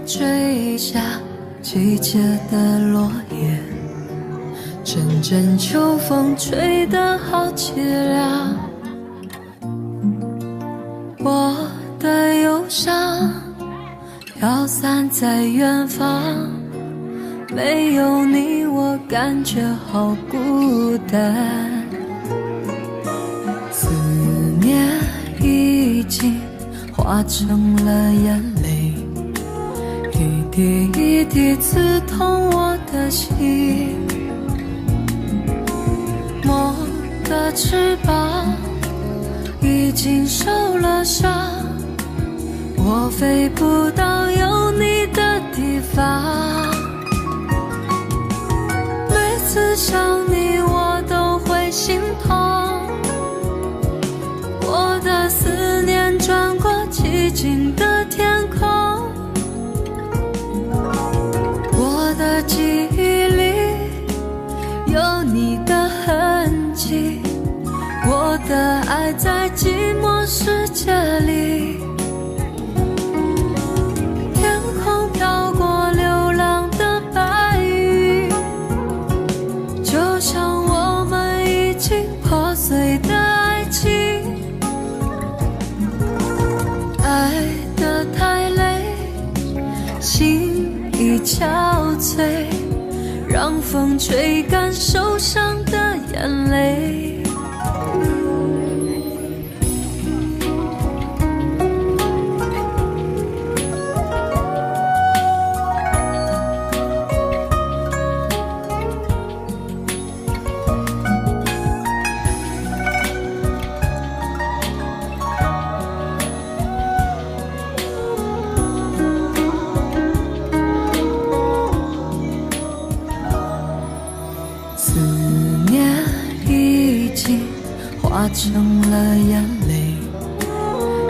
追下季节的落叶，阵阵秋风吹得好凄凉。我的忧伤飘散在远方，没有你我感觉好孤单。思念已经化成了眼泪，一滴一滴刺痛我的心。梦的翅膀已经受了伤，我飞不到有你的地方。每次想你我都会心痛，我的思念转过寂静的天空。我的记忆里有你的痕迹，我的爱在寂寞世界里。天空飘过流浪的白云，就像我们已经破碎的爱情。爱得太累，心已憔悴，让风吹干受伤的眼泪。思念已经化成了眼泪，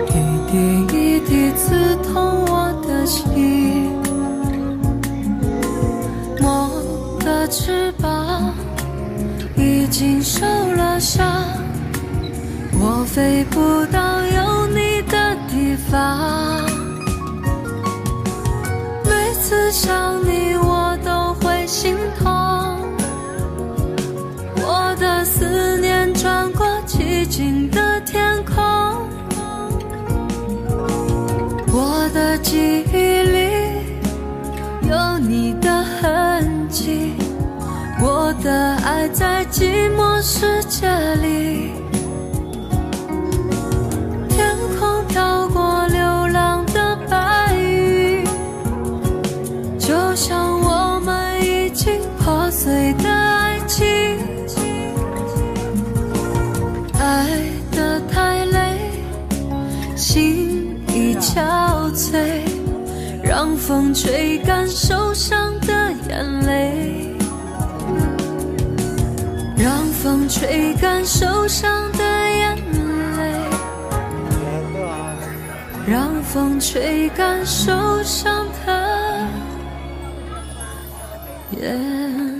一滴一滴刺痛我的心。梦的翅膀已经受了伤，我飞不到有你的地方。每次想你我都会心痛，我的思念转过寂静的天空。我的记忆里有你的痕迹，我的爱在寂寞世界里。天空飘过流浪的白云，就像我们已经破碎的爱情。爱得太累，心已憔悴，让风吹干受伤的眼泪。让风吹干受伤的眼泪，让风吹干受伤的眼泪。